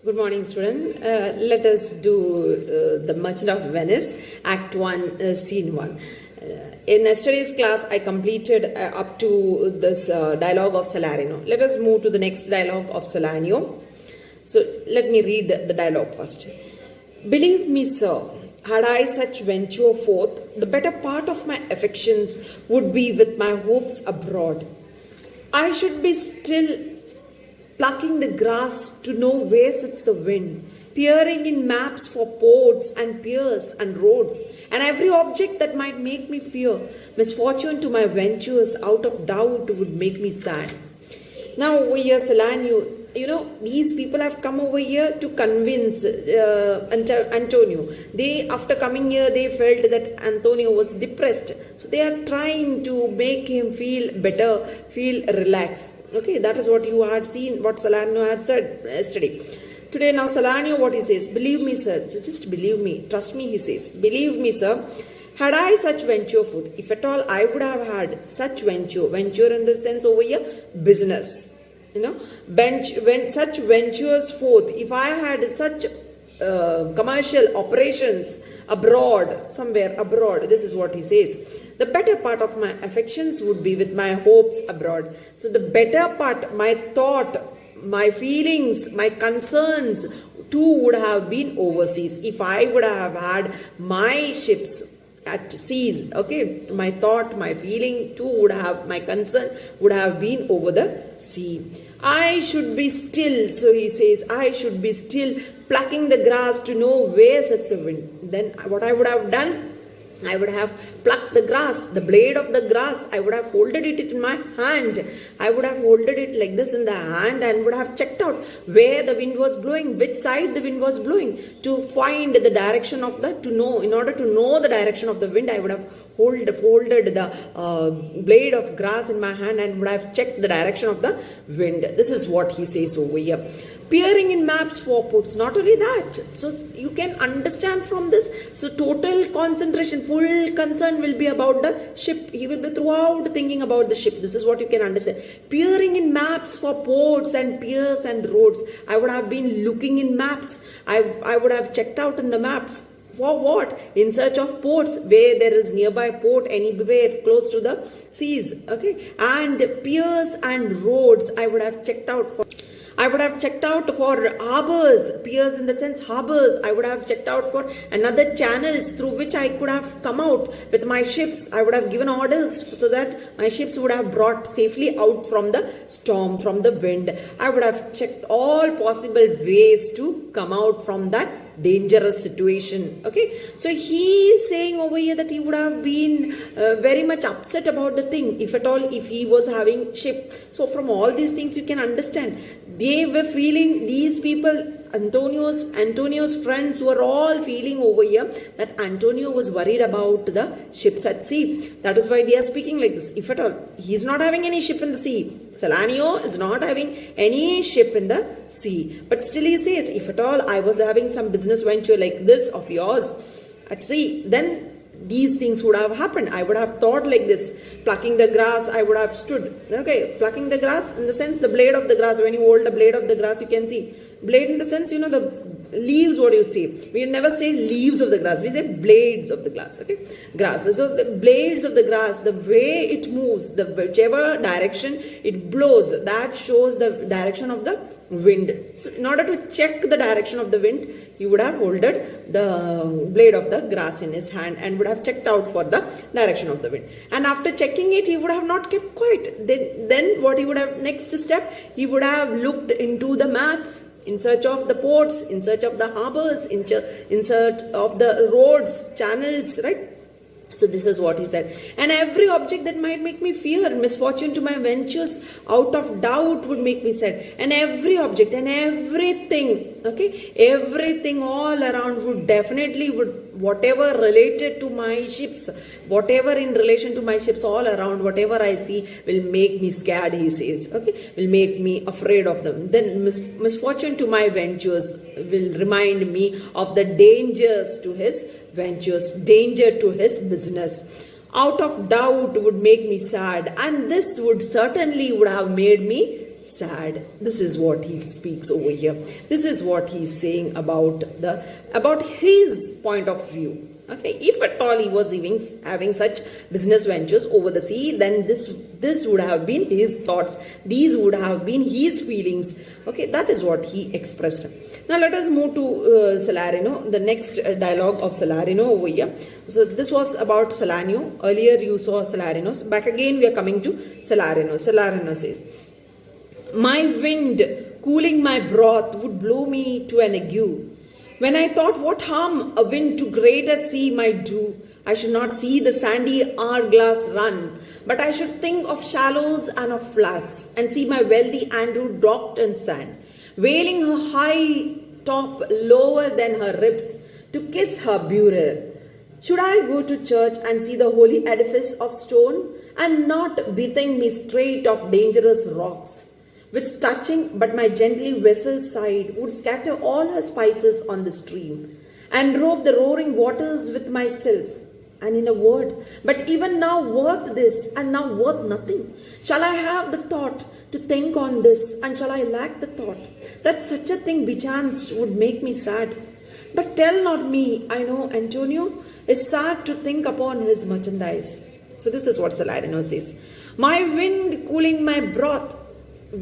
Good morning, student. Let us do The Merchant of Venice, Act 1, Scene 1. In yesterday's class, I completed up to this dialogue of Salarino. Let us move to the next dialogue of Salarino. So, let me read the dialogue first. Believe me, sir, had I such venture forth, the better part of my affections would be with my hopes abroad. I should be still plucking the grass to know where sits the wind, peering in maps for ports and piers and roads, and every object that might make me fear. Misfortune to my ventures out of doubt would make me sad. Now over here, Salarino, these people have come over here to convince Antonio. After coming here, they felt that Antonio was depressed. So they are trying to make him feel better, feel relaxed. Okay, that is what you had seen, what Salarino had said yesterday. Today, now Salarino, what he says, believe me, sir, so just believe me, trust me, he says, believe me, sir, had I such venture forth, if at all I would have had such venture in the sense over here, business, when such ventures forth, if I had such commercial operations abroad, somewhere abroad, this is what he says. The better part of my affections would be with my hopes abroad. So the better part, my thought, my feelings, my concerns too would have been overseas. If I would have had my ships at seas, okay, my thought, my feeling too would have, my concern would have been over the sea. I should be still, so he says, I should be still plucking the grass to know where sits the wind. Then what I would have done, I would have plucked the grass, the blade of the grass. I would have folded it in my hand. I would have folded it like this in the hand and would have checked out where the wind was blowing, which side the wind was blowing, to find the direction of in order to know the direction of the wind, I would have folded the blade of grass in my hand and would have checked the direction of the wind. This is what he says over here. Peering in maps for ports, not only that, so you can understand from this, so total concentration, full concern will be about the ship. He will be throughout thinking about the ship. This is what you can understand. Peering in maps for ports and piers and roads. I would have been looking in maps. I would have checked out in the maps. For what? In search of ports, where there is nearby port, anywhere close to the seas. Okay, and piers and roads, I would have checked out for. I would have checked out for harbors, piers in the sense harbors. I would have checked out for another channels through which I could have come out with my ships. I would have given orders so that my ships would have brought safely out from the storm, from the wind. I would have checked all possible ways to come out from that dangerous situation. Okay, so he is saying over here that he would have been very much upset about the thing, if at all, if he was having ship. So from all these things you can understand, they were feeling, these people, Antonio's friends were all feeling over here that Antonio was worried about the ships at sea. That is why they are speaking like this. If at all, he is not having any ship in the sea. Salarino is not having any ship in the sea. But still he says, if at all I was having some business venture like this of yours at sea, then these things would have happened. I would have thought like this. Plucking the grass, I would have stood. Okay, plucking the grass in the sense the blade of the grass. When you hold the blade of the grass, you can see. Blade in the sense, the leaves, what do you say? We never say leaves of the grass. We say blades of the grass. Okay, grass. So the blades of the grass, the way it moves, whichever direction it blows, that shows the direction of the wind. So in order to check the direction of the wind, he would have holded the blade of the grass in his hand and would have checked out for the direction of the wind. And after checking it, he would have not kept quiet. Then what he would have, next step, he would have looked into the maps, in search of the ports, in search of the harbors, in search of the roads, channels, right? So this is what he said. And every object that might make me fear, misfortune to my ventures, out of doubt would make me sad. And every object and everything, okay, everything all around whatever related to my ships, whatever in relation to my ships all around, whatever I see will make me scared, he says, okay, will make me afraid of them. Then misfortune to my ventures will remind me of the dangers to his ventures, danger to his business. Out of doubt would make me sad, and this would have made me sad. This is what he speaks over here. This is what he's saying about his point of view. Okay, if at all he was having such business ventures over the sea, then this would have been his thoughts. These would have been his feelings. Okay, that is what he expressed. Now let us move to Salarino, the next dialogue of Salarino over here. So this was about Salanio. Earlier you saw Salarinos. Back again we are coming to Salarino. Salarino says, "My wind cooling my broth would blow me to an ague. When I thought what harm a wind too great at sea might do, I should not see the sandy hourglass run, but I should think of shallows and of flats, and see my wealthy Andrew docked in sand, wailing her high top lower than her ribs, to kiss her burial. Should I go to church and see the holy edifice of stone, and not bethink me straight of dangerous rocks, which touching but my gently vessel's side would scatter all her spices on the stream, and robe the roaring waters with my silks? And in a word, but even now worth this, and now worth nothing. Shall I have the thought to think on this, and shall I lack the thought that such a thing bechanced would make me sad? But tell not me, I know Antonio is sad to think upon his merchandise." So this is what Salarino says. "My wind cooling my broth."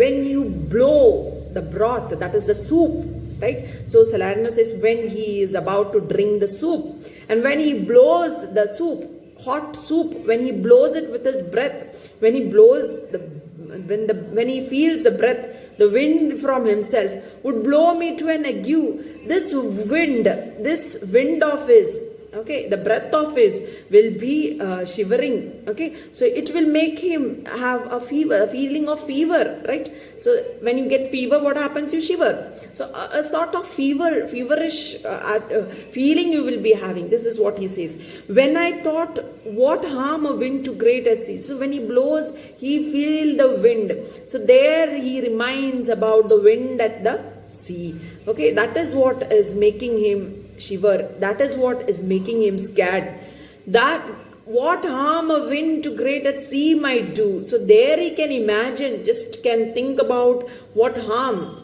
When you blow the broth, that is the soup, right? So Salarino says when he is about to drink the soup, and when he blows the soup, hot soup, when he blows it with his breath, when he blows when he feels the breath, the wind from himself would blow me to an ague. This wind of his, okay, the breath of his will be shivering. Okay, so it will make him have a feeling of fever, right? So when you get fever, what happens? You shiver. So a sort of feverish feeling you will be having. This is what he says. When I thought, what harm a wind too great at sea? So when he blows, he feel the wind. So there he reminds about the wind at the sea. Okay, that is what is making him shiver. That is what is making him scared. That what harm a wind too great at sea might do. So there he can imagine, just can think about what harm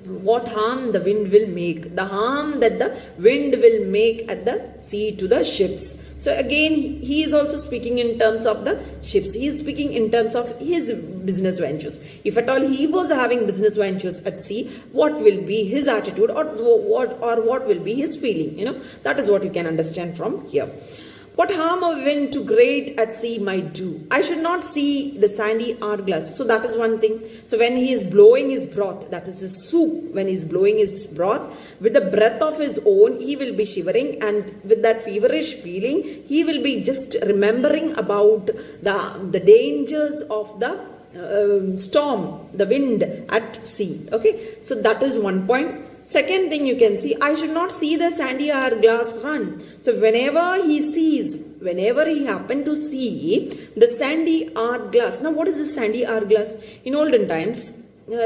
the wind will make, the harm that the wind will make at the sea to the ships. So again, he is also speaking in terms of the ships. He is speaking in terms of his business ventures. If at all he was having business ventures at sea, what will be his attitude, or what will be his feeling? That is what you can understand from here. What harm a wind too great at sea might do. I should not see the sandy hourglass. So that is one thing. So when he is blowing his broth, that is his soup, when he is blowing his broth, with the breath of his own, he will be shivering, and with that feverish feeling, he will be just remembering about the dangers of the storm, the wind at sea. Okay, so that is one point. Second thing you can see, I should not see the sandy hourglass run. So whenever he happened to see the sandy hourglass. Now what is the sandy hourglass? In olden times,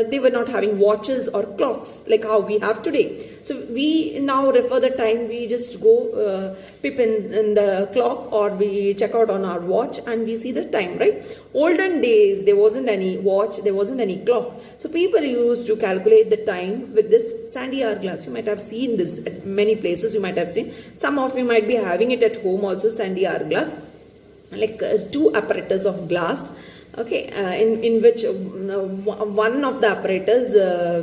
they were not having watches or clocks like how we have today. So we now refer the time, we just go pip in the clock, or we check out on our watch and we see the time, right? Olden days, there wasn't any watch, there wasn't any clock. So people used to calculate the time with this sandy hourglass. You might have seen this at many places, you might have seen. Some of you might be having it at home also, sandy hourglass, like two apparatus of glass. Okay, in which one of the apparatus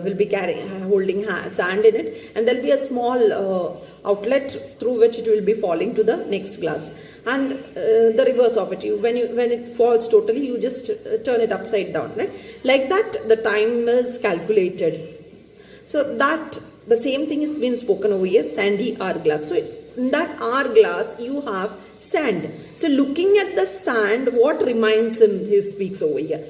will be holding sand in it, and there will be a small outlet through which it will be falling to the next glass, and the reverse of it. When it falls totally, you just turn it upside down, right? Like that, the time is calculated. So that the same thing is being spoken over here, sandy hourglass. So in that hourglass, you have sand. So looking at the sand, what reminds him? He speaks over here.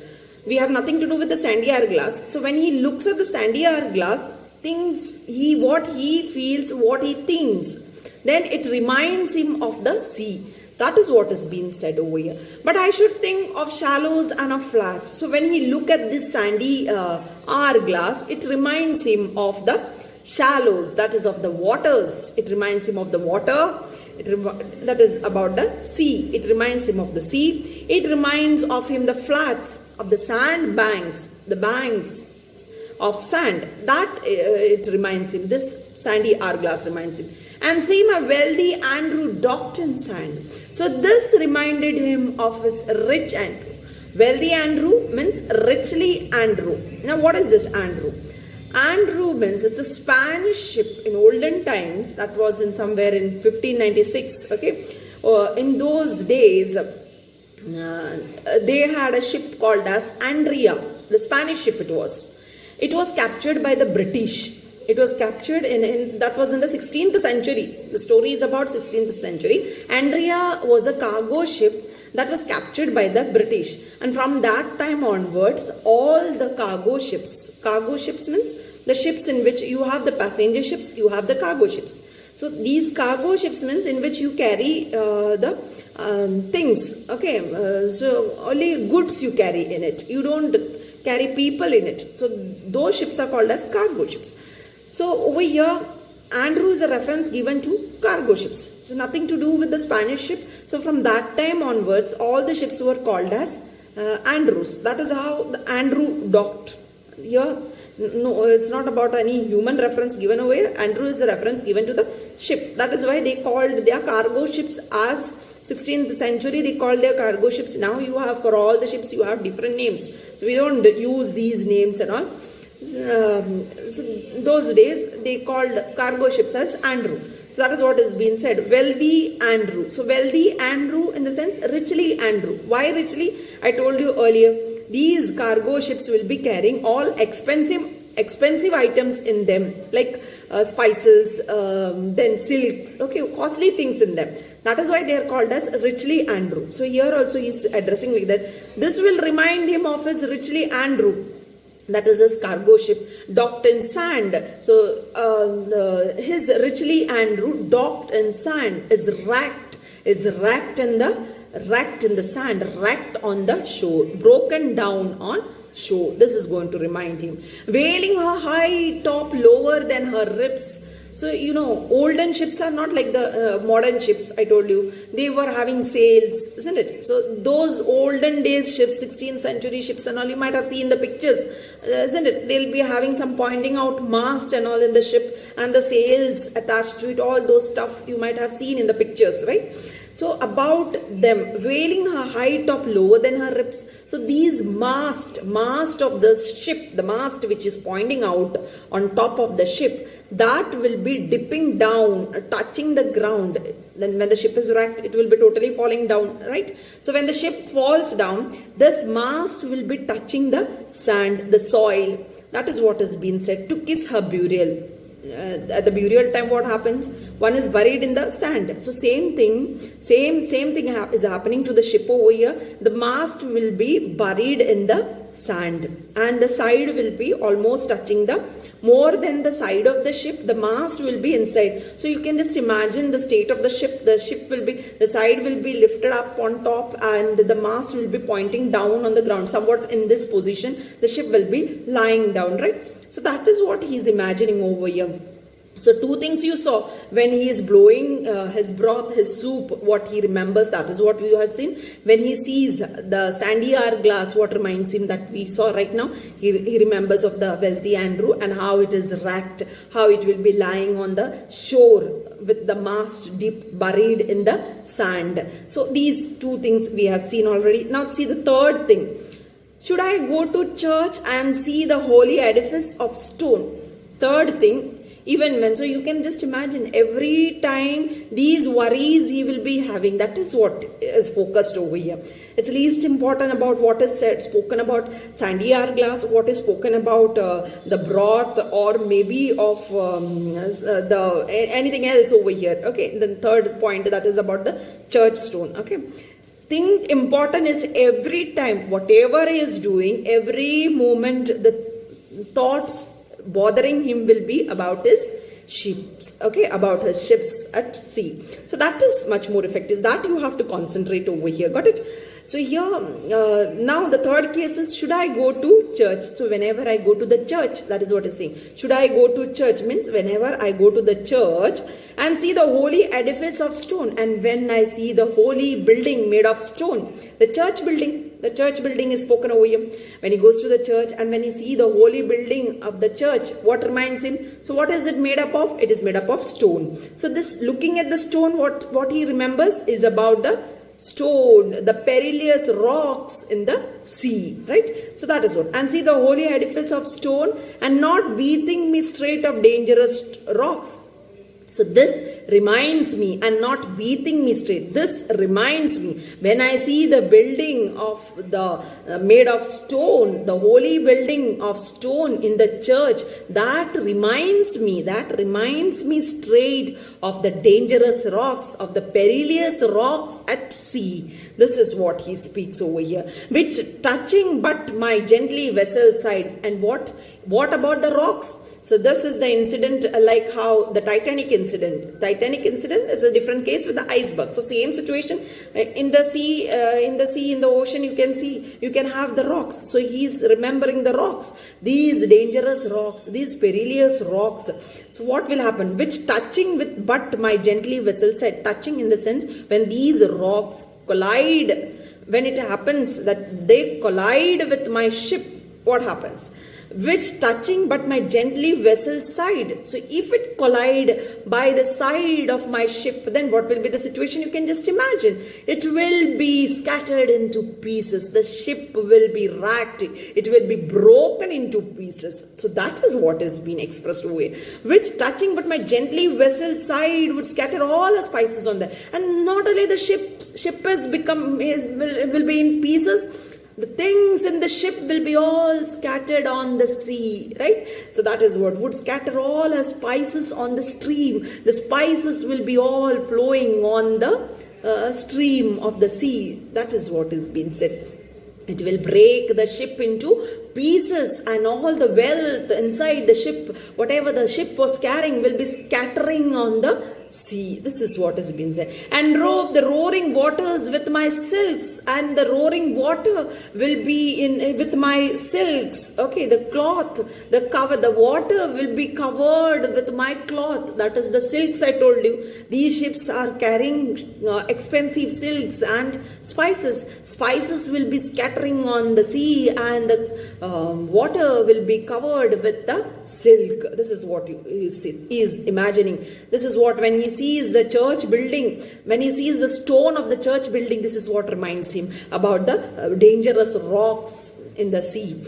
We have nothing to do with the sandy hourglass. So when he looks at the sandy hourglass, what he feels, what he thinks, then it reminds him of the sea. That is what is being said over here. But I should think of shallows and of flats. So when he look at this sandy hourglass, it reminds him of the shallows, that is of the waters. It reminds him of the water. That is about the sea. It reminds him of the sea. It reminds of him the flats, of the sand banks. the banks of sand. That it reminds him. This sandy hourglass reminds him. And see my wealthy Andrew docked in sand. So this reminded him of his rich Andrew. Wealthy Andrew means richly Andrew. Now what is this Andrew? Andrew means it's a Spanish ship in olden times that was in somewhere in 1596. Okay, in those days they had a ship called as Andrea. The Spanish ship it was. It was captured by the British. It was captured in that was in the 16th century. The story is about 16th century. Andrea was a cargo ship that was captured by the British, and from that time onwards all the cargo ships means the ships in which you have the passenger ships, you have the cargo ships. So these cargo ships means in which you carry the things, okay, so only goods you carry in it, you don't carry people in it. So those ships are called as cargo ships. So over here Andrew is a reference given to cargo ships. So nothing to do with the Spanish ship. So from that time onwards, all the ships were called as Andrews. That is how the Andrew docked. Here, no, it's not about any human reference given over here. Andrew is a reference given to the ship. That is why they called their cargo ships as 16th century. They called their cargo ships. Now you have, for all the ships, you have different names. So we don't use these names and all. So those days they called cargo ships as Andrew. So that is what is being said. Wealthy Andrew. So wealthy Andrew in the sense richly Andrew. Why richly? I told you earlier. These cargo ships will be carrying all expensive items in them, like spices, then silks, okay, costly things in them. That is why they are called as richly Andrew. So here also he is addressing like that. This will remind him of his richly Andrew. That is his cargo ship docked in sand. So his richly Andrew docked in sand is racked in the sand, racked on the shore, broken down on shore. This is going to remind him. Veiling her high top lower than her ribs. So, you know, olden ships are not like the modern ships, I told you. They were having sails, isn't it? So, those olden days ships, 16th century ships and all, you might have seen the pictures, isn't it? They'll be having some pointing out mast and all in the ship and the sails attached to it, all those stuff you might have seen in the pictures, right? So, about them, veiling her high top lower than her ribs. So, these mast of the ship, the mast which is pointing out on top of the ship, that will be dipping down, touching the ground. Then when the ship is wrecked, it will be totally falling down, right? So when the ship falls down, this mast will be touching the sand, the soil. That is what has been said, to kiss her burial. At the burial time, what happens? One is buried in the sand. So same thing is happening to the ship over here. The mast will be buried in the sand, and the side will be almost touching the, more than the side of the ship, the mast will be inside. So you can just imagine the state of the ship. The ship will be, the side will be lifted up on top and the mast will be pointing down on the ground, somewhat in this position. The ship will be lying down, right? So that is what he is imagining over here. So two things you saw, when he is blowing his broth, his soup, what he remembers, that is what we had seen. When he sees the sandy hourglass, what reminds him, that we saw right now, he remembers of the wealthy Andrew and how it is racked, how it will be lying on the shore with the mast deep buried in the sand. So these two things we have seen already. Now see the third thing. Should I go to church and see the holy edifice of stone? Third thing, even when, so you can just imagine every time these worries he will be having. That is what is focused over here. It's least important about what is said, spoken about sandy hourglass, what is spoken about the broth, or maybe of anything else over here. Okay, the third point, that is about the church stone. Okay, thing important is every time, whatever he is doing, every moment, the thoughts bothering him will be about his ships, okay, about his ships at sea. So that is much more effective. That you have to concentrate over here. Got it? So here, now the third case is, should I go to church? So whenever I go to the church, that is what it's saying. Should I go to church means whenever I go to the church and see the holy edifice of stone, and when I see the holy building made of stone, the church building is spoken over here. When he goes to the church and when he see the holy building of the church, what reminds him? So what is it made up of? It is made up of stone. So this, looking at the stone, what he remembers is about the stone, the perilous rocks in the sea, right? So that is what. And see the holy edifice of stone, and not beating me straight of dangerous rocks. So this reminds me, and not beating me straight. This reminds me, when I see the building of the made of stone, the holy building of stone in the church, that reminds me straight of the dangerous rocks, of the perilous rocks at sea. This is what he speaks over here. Which touching but my gently vessel side. And what about the rocks? So this is the incident, like how the Titanic incident is a different case with the iceberg. So same situation in the sea, in the ocean, you can have the rocks. So he's remembering the rocks, these dangerous rocks, these perilous rocks. So what will happen? Which touching with but my gently vessel side, touching in the sense when these rocks collide, when it happens that they collide with my ship, what happens? Which touching but my gently vessel side. So if it collide by the side of my ship, then what will be the situation? You can just imagine. It will be scattered into pieces. The ship will be racked. It will be broken into pieces. So that is what is being expressed over here. Which touching but my gently vessel side would scatter all the spices on there. And not only the ship will be in pieces, the things in the ship will be all scattered on the sea, right? So that is what would scatter all as spices on the stream. The spices will be all flowing on the stream of the sea. That is what is being said. It will break the ship into pieces, and all the wealth inside the ship, whatever the ship was carrying, will be scattering on the sea. This is what has been said. And robe the roaring waters with my silks, and the roaring water will be in with my silks. Okay, the cloth, the cover, the water will be covered with my cloth. That is the silks I told you. These ships are carrying expensive silks and spices. Spices will be scattering on the sea, and the water will be covered with the silk. This is what he is imagining. This is what, when he sees the church building, when he sees the stone of the church building, this is what reminds him about the dangerous rocks in the sea.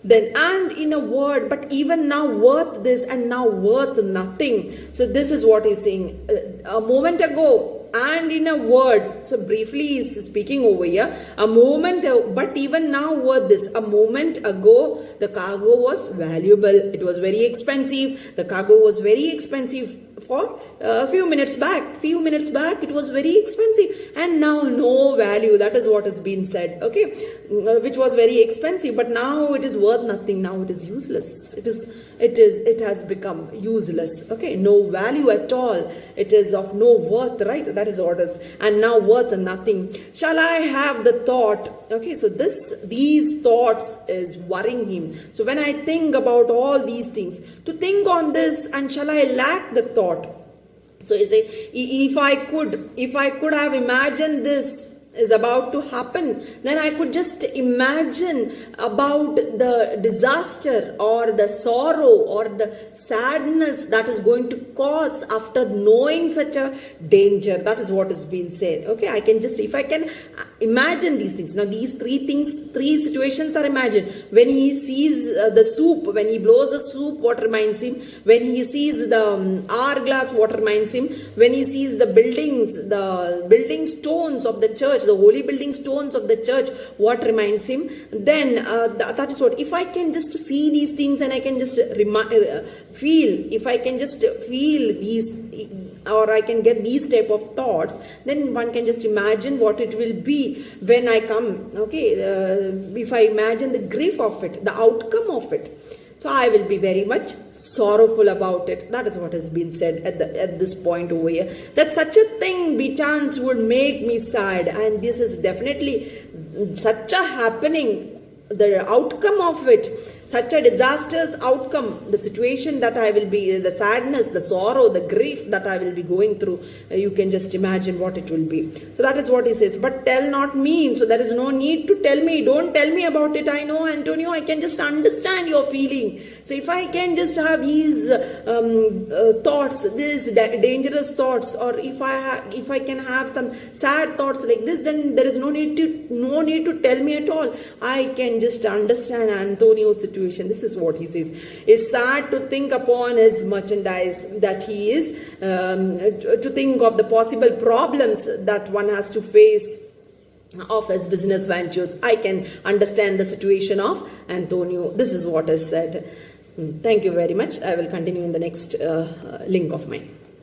Then, and in a word, but even now worth this and now worth nothing. So this is what he's saying. A moment ago, and in a word, so briefly he's speaking over here, a moment, but even now worth this. A moment ago, the cargo was valuable. It was very expensive. The cargo was very expensive for a few minutes back. It was very expensive, and now no value. That is what has been said. Okay, which was very expensive, but now it is worth nothing. Now it is useless. It has become useless. Okay, no value at all. It is of no worth, right? That is what it is, and now worth nothing. Shall I have the thought? Okay, so these thoughts is worrying him. So when I think about all these things, to think on this, and shall I lack the thought? So he say, if I could have imagined this is about to happen, then I could just imagine about the disaster or the sorrow or the sadness that is going to cause after knowing such a danger. That is what is being said. Okay, if I can imagine these things. Now these three situations are imagined. When he sees the soup, when he blows the soup, what reminds him? When he sees the hourglass, what reminds him? When he sees the building stones of the church, the holy building stones of the church, what reminds him? Then that is what, if I can just see these things and I can just feel these, or I can get these type of thoughts, then one can just imagine what it will be when I come. Okay, if I imagine the grief of it, the outcome of it. So I will be very much sorrowful about it. That is what has been said at this point over here. That such a thing chance would make me sad, and this is definitely such a happening. The outcome of it, such a disastrous outcome, the situation that I will be, the sadness, the sorrow, the grief that I will be going through, you can just imagine what it will be. So that is what he says. But tell not me. So there is no need to tell me. Don't tell me about it. I know, Antonio, I can just understand your feeling. So if I can just have these thoughts, these dangerous thoughts, or if I can have some sad thoughts like this, then there is no need to tell me at all. I can just understand Antonio's situation. This is what he says. It's sad to think upon his merchandise, that he is to think of the possible problems that one has to face of his business ventures. I can understand the situation of Antonio. This is what is said. Thank you very much. I will continue in the next link of mine.